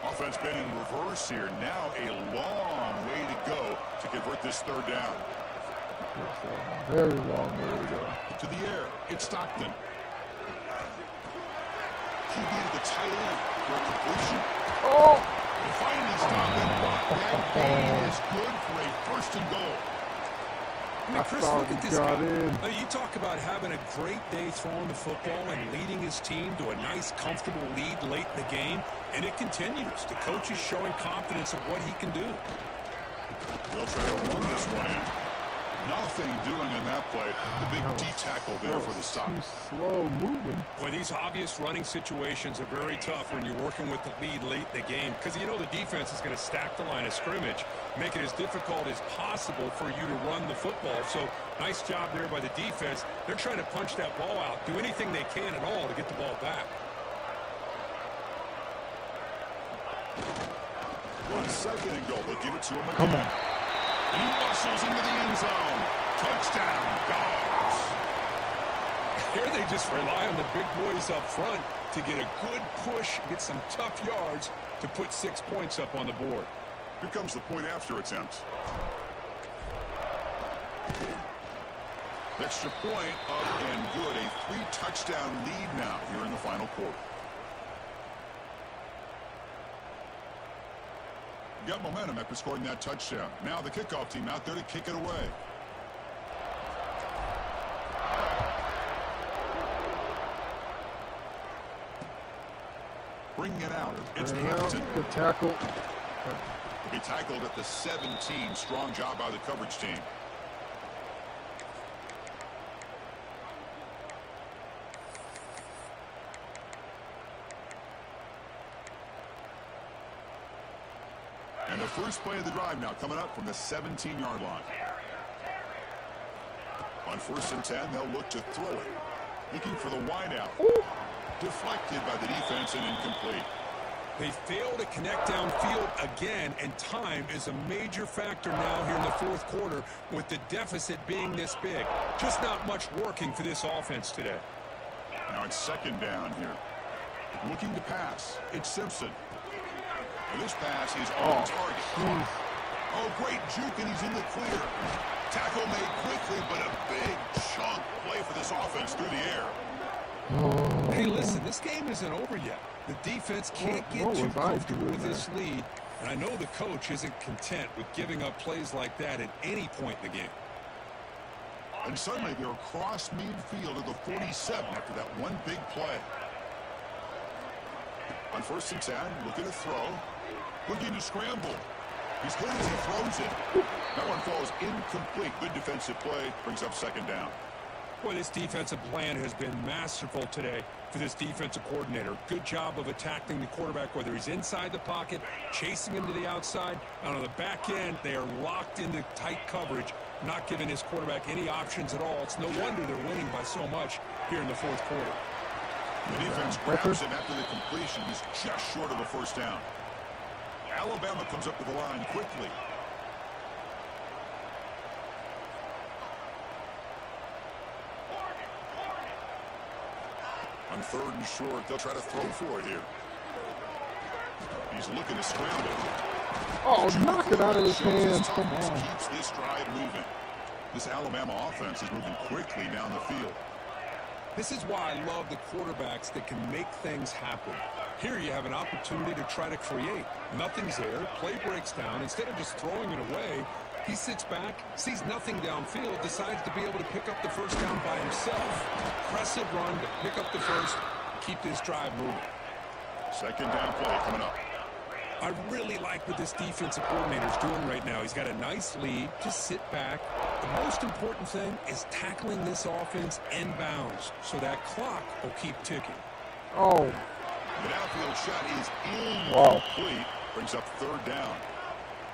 Offense been in reverse here. Now a long way to go to convert this third down. It's a very long way to go. To the air, it's Stockton. QB to the tight end for a completion. Oh! Finally stopping. That gain is good for a first and goal. I mean, Chris, look at this guy. I mean, you talk about having a great day throwing the football and leading his team to a nice, comfortable lead late in the game, and it continues. The coach is showing confidence of what he can do. They'll try to run this one in. Nothing doing in that play. The big D tackle there for the stop. Too slow moving. Boy, these obvious running situations are very tough when you're working with the lead late in the game, because you know the defense is going to stack the line of scrimmage, make it as difficult as possible for you to run the football. So nice job there by the defense. They're trying to punch that ball out, do anything they can at all to get the ball back. On second and goal, they'll give it to him again. Come on. He muscles into the end zone. Touchdown, Dogs. Here they just rely on the big boys up front to get a good push, get some tough yards to put 6 points up on the board. Here comes the point after attempt. Extra point up and good. A 3-touchdown lead now here in the final quarter. Got momentum after scoring that touchdown. Now the kickoff team out there to kick it away. Bringing it out. It's Hampton. Good tackle. He'll be tackled at the 17. Strong job by the coverage team. And the first play of the drive now coming up from the 17-yard line. On 1st and 10, they'll look to throw it. Looking for the wideout. Deflected by the defense and incomplete. They fail to connect downfield again, and time is a major factor now here in the fourth quarter with the deficit being this big. Just not much working for this offense today. Now it's second down here. Looking to pass. It's Simpson. This pass is on target. Oh, great juke, and he's in the clear. Tackle made quickly, but a big chunk play for this offense through the air. Hey, listen, this game isn't over yet. The defense can't get too comfortable with this lead, and I know the coach isn't content with giving up plays like that at any point in the game. And suddenly they're across midfield at the 47 after that one big play. On 1st and 10, looking to throw. Looking to scramble. He's good as he throws it. That one falls incomplete. Good defensive play. Brings up second down. Boy, this defensive plan has been masterful today for this defensive coordinator. Good job of attacking the quarterback, whether he's inside the pocket, chasing him to the outside. And on the back end, they are locked into tight coverage, not giving his quarterback any options at all. It's no wonder they're winning by so much here in the fourth quarter. The defense grabs him after the completion. He's just short of a first down. Alabama comes up to the line quickly. On 3rd and short, they'll try to throw for it here. He's looking to scramble. Oh, knock it out of his hands. Come on. Keeps this drive moving. This Alabama offense is moving quickly down the field. This is why I love the quarterbacks that can make things happen. Here you have an opportunity to try to create. Nothing's there. Play breaks down. Instead of just throwing it away, he sits back, sees nothing downfield, decides to be able to pick up the first down by himself. Impressive run to pick up the first, keep this drive moving. Second down play coming up. I really like what this defensive coordinator is doing right now. He's got a nice lead. Just sit back. The most important thing is tackling this offense inbounds so that clock will keep ticking. Oh. The downfield shot is incomplete. Brings up third down.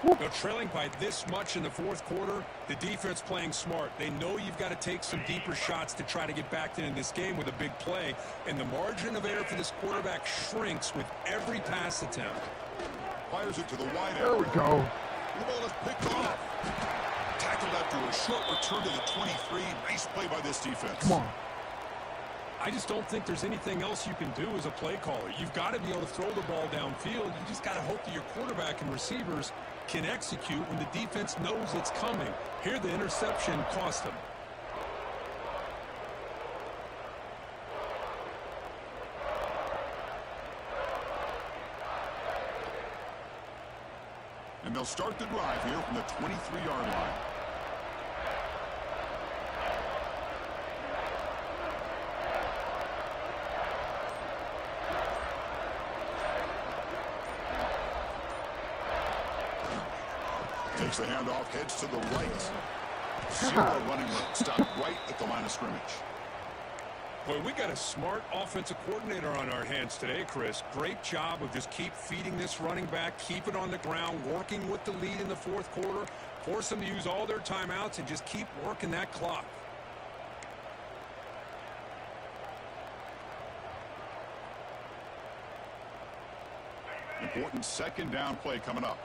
Now, trailing by this much in the fourth quarter, the defense playing smart. They know you've got to take some deeper shots to try to get back into this game with a big play, and the margin of error for this quarterback shrinks with every pass attempt. Fires it to the wide There we go. The ball is picked off. Tackled after a short return to the 23. Nice play by this defense. Come on. I just don't think there's anything else you can do as a play caller. You've got to be able to throw the ball downfield. You just got to hope that your quarterback and receivers can execute when the defense knows it's coming. Here, the interception cost them. And they'll start the drive here from the 23-yard line. Takes the handoff, heads to the right. Zero running room. Stop right at the line of scrimmage. Boy, we got a smart offensive coordinator on our hands today, Chris. Great job of just keep feeding this running back, keep it on the ground, working with the lead in the fourth quarter, force them to use all their timeouts, and just keep working that clock. Important second down play coming up.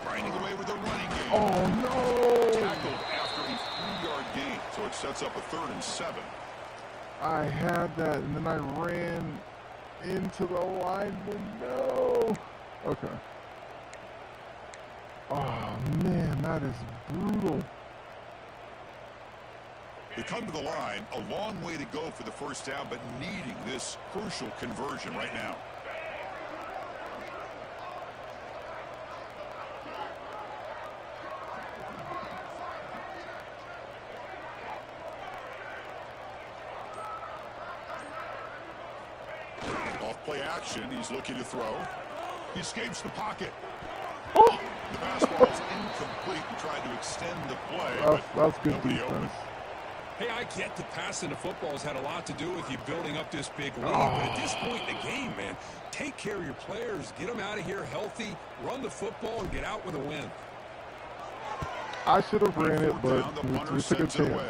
Grinding away with a running game. Oh, no. Tackled after a 3-yard gain, so it sets up a 3rd and 7. I had that, and then I ran into the lineman. No. Okay. Oh, man, that is brutal. They come to the line, a long way to go for the first down, but needing this crucial conversion right now. Off-play action, he's looking to throw. He escapes the pocket. Oh. The pass ball is incomplete and tried to extend the play, That's good nobody defense. open. Hey, I get the passing the football has had a lot to do with you building up this big lead, but at this point in the game, man, take care of your players, get them out of here healthy, run the football, and get out with a win. I should have ran it, but we took a chance.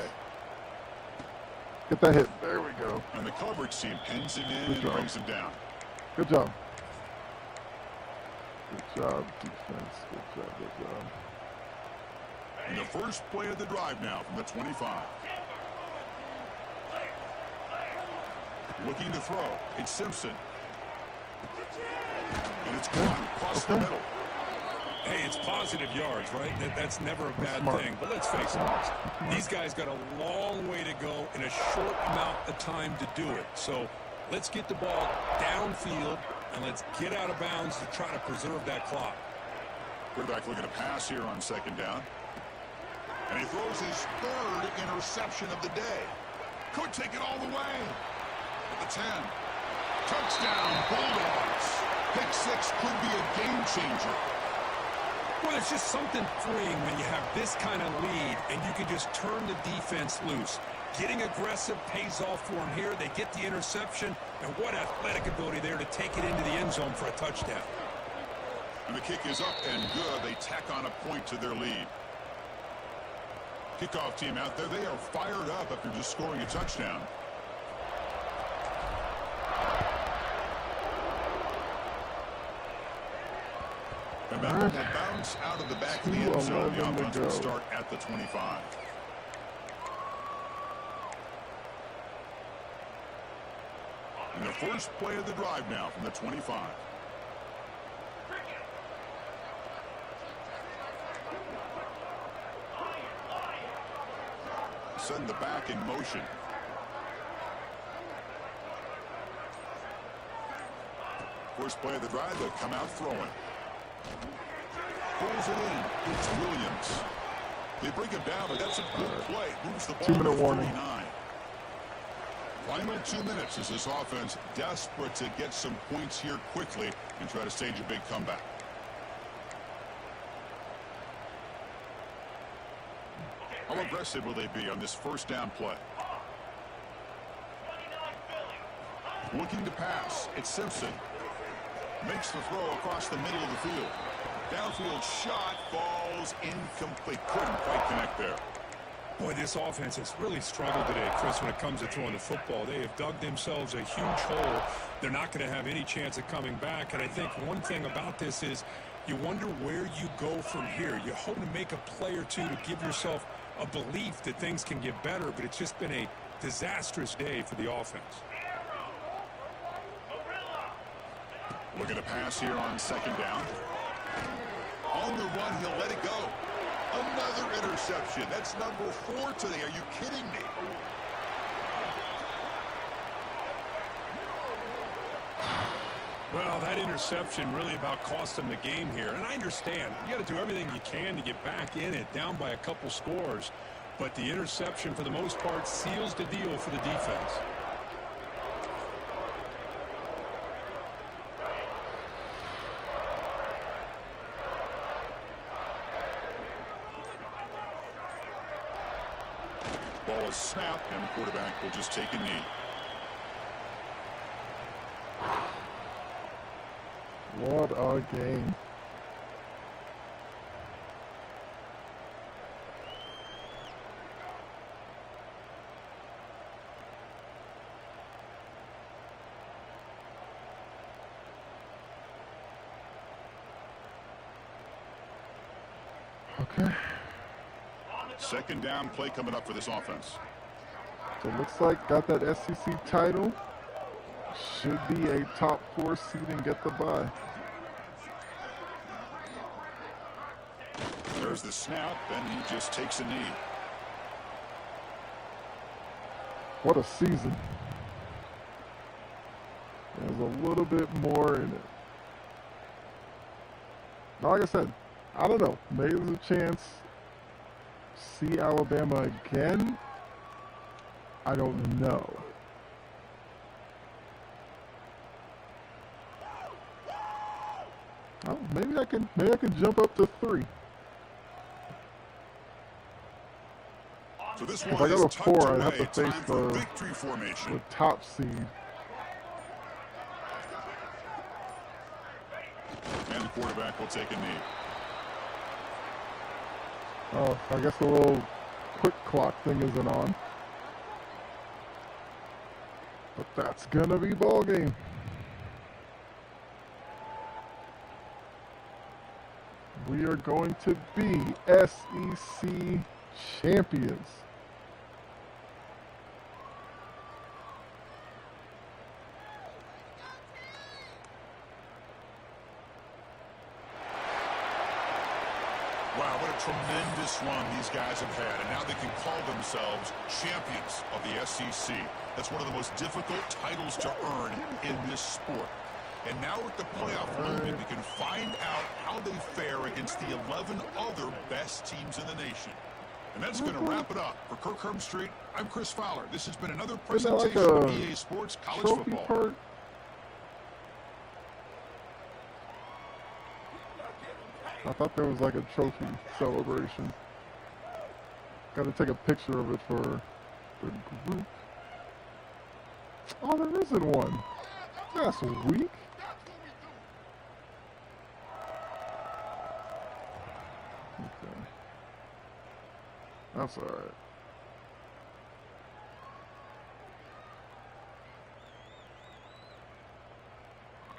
Get that hit. There we go. And the coverage team pins him in and brings him down. Good job. Good job, defense. Good job, good job. And the first play of the drive now from the 25. Looking to throw. It's Simpson. And it's gone across the middle. Hey, it's positive yards, right? That's never a bad thing. But let's face it, these guys got a long way to go in a short amount of time to do it. So let's get the ball downfield, and let's get out of bounds to try to preserve that clock. Quarterback looking to pass here on second down. And he throws his 3rd interception of the day. Could take it all the way. At the 10. Touchdown, Bulldogs. Pick 6 could be a game changer. Well, it's just something freeing when you have this kind of lead and you can just turn the defense loose. Getting aggressive pays off for them here. They get the interception, and what athletic ability there to take it into the end zone for a touchdown. And the kick is up and good. They tack on a point to their lead. Kickoff team out there, they are fired up after just scoring a touchdown. And that will bounce out of the back of the end zone. The offense will start at the 25. And the first play of the drive now from the 25. Send the back in motion. First play of the drive, they'll come out throwing. Pulls it in. It's Williams. They bring him down, but that's a good play. Moves the ball 2-minute warning. 39. Final 2 minutes as this offense desperate to get some points here quickly and try to stage a big comeback. How aggressive will they be on this first down play? Looking to pass. It's Simpson. Makes the throw across the middle of the field. Downfield shot falls incomplete. Couldn't quite connect there. Boy, this offense has really struggled today, Chris, when it comes to throwing the football. They have dug themselves a huge hole. They're not going to have any chance of coming back. And I think one thing about this is you wonder where you go from here. You hope to make a play or two to give yourself a belief that things can get better, but it's just been a disastrous day for the offense. Looking to pass here on second down. On the run, he'll let it go. Another interception. That's number 4 today. Are you kidding me? Well, that interception really about cost them the game here. And I understand. You got to do everything you can to get back in it, down by a couple scores. But the interception, for the most part, seals the deal for the defense. Ball is snapped, and the quarterback will just take a knee. What a game. Okay. Second down play coming up for this offense. So it looks like got that SEC title. Should be a top 4 seed and get the bye. There's the snap, and he just takes a knee. What a season. There's a little bit more in it. Like I said, I don't know. Maybe there's a chance see Alabama again. I don't know. Oh, maybe I can jump up to 3. So this If one I go is to 4, tucked I'd have away. to face Time for victory formation. the top seed. And the quarterback will take a knee. Oh, I guess the little quick clock thing isn't on. But that's gonna be ball game. We are going to be SEC champions. Wow, what a tremendous run these guys have had, and now they can call themselves champions of the SEC. That's one of the most difficult titles to earn in this sport. And now with the playoff looming, we can find out how they fare against the 11 other best teams in the nation. And that's going to wrap it up. For Kirk Herbstreit, I'm Chris Fowler. This has been another presentation of EA Sports College Football. Part? I thought there was like a trophy celebration. Got to take a picture of it for the group. Oh, there isn't one. That's weak. Okay. That's all right.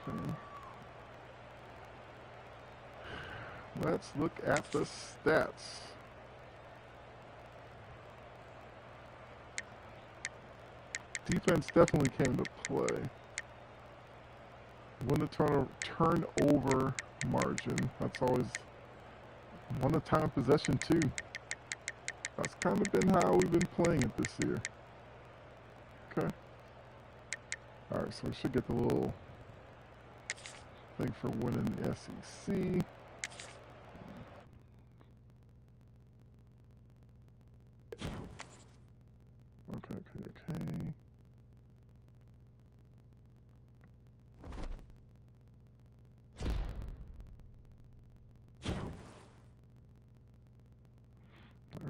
Okay. Let's look at the stats. Defense definitely came to play. Win the turnover margin. That's always won the time of possession too. That's kind of been how we've been playing it this year. Okay. Alright, so we should get the little thing for winning the SEC.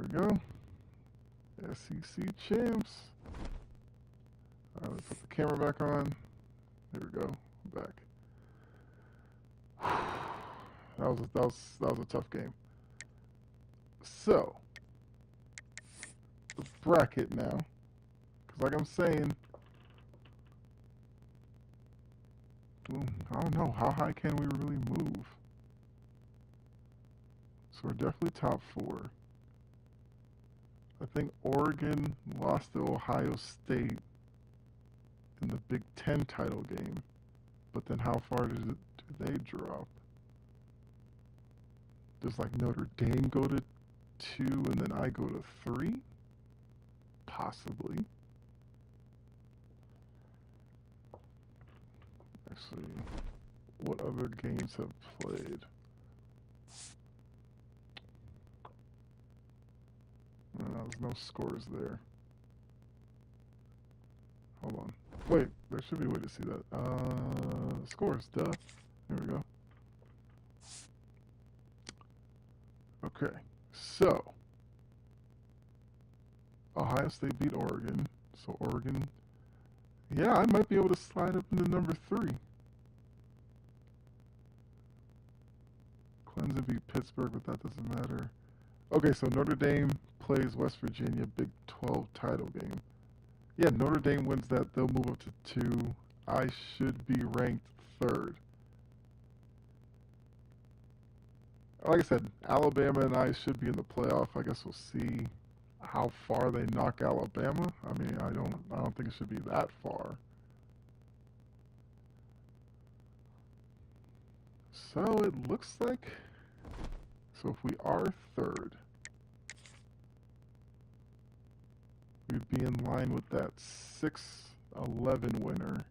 we go. SEC champs. All right, let's put the camera back on. There we go. Back. That was a tough game. So the bracket now, because like I'm saying, I don't know, how high can we really move? So we're definitely top 4. I think Oregon lost to Ohio State in the Big Ten title game, but then how far do they drop? Does like Notre Dame go to 2 and then I go to 3? Possibly. Actually, what other games have played? There's no scores there. Hold on. Wait, there should be a way to see that. Scores, duh. There we go. Okay, so Ohio State beat Oregon. So Oregon, yeah, I might be able to slide up into number 3. Clemson beat Pittsburgh, but that doesn't matter. Okay, so Notre Dame plays West Virginia, Big 12 title game. Yeah, Notre Dame wins that, they'll move up to 2. I should be ranked 3rd. Like I said, Alabama and I should be in the playoff. I guess we'll see how far they knock Alabama. I mean, I don't think it should be that far. So it looks like, so if we are 3rd, we'd be in line with that 6-11 winner.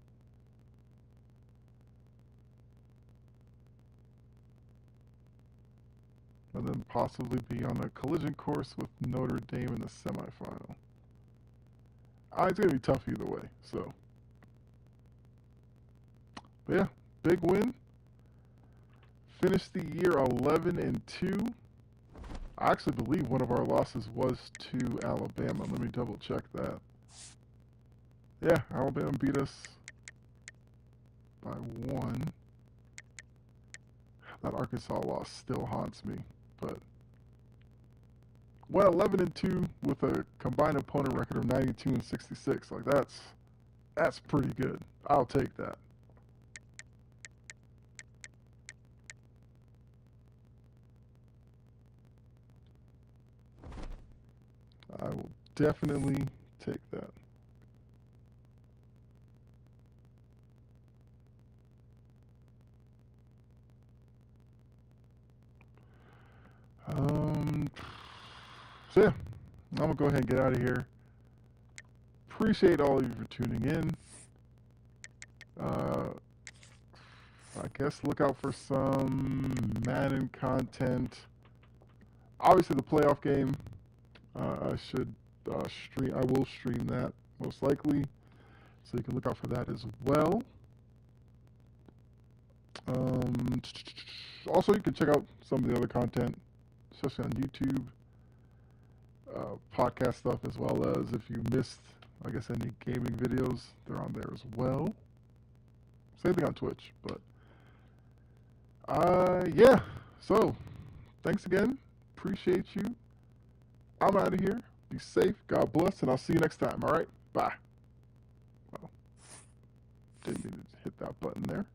And then possibly be on a collision course with Notre Dame in the semifinal. It's going to be tough either way, so. But yeah, big win. Finished the year 11-2. I actually believe one of our losses was to Alabama. Let me double check that. Yeah, Alabama beat us by 1. That Arkansas loss still haunts me. But went 11-2 with a combined opponent record of 92-66. Like that's pretty good. I'll take that. I will definitely take that. So yeah, I'm gonna go ahead and get out of here. Appreciate all of you for tuning in. I guess look out for some Madden content. Obviously, the playoff game. I should stream. I will stream that most likely, so you can look out for that as well. Also, you can check out some of the other content, especially on YouTube. Podcast stuff, as well as if you missed, I guess, any gaming videos, they're on there as well. Same thing on Twitch, but yeah. So thanks again. Appreciate you. I'm out of here. Be safe. God bless, and I'll see you next time. All right. Bye. Well, didn't mean to hit that button there.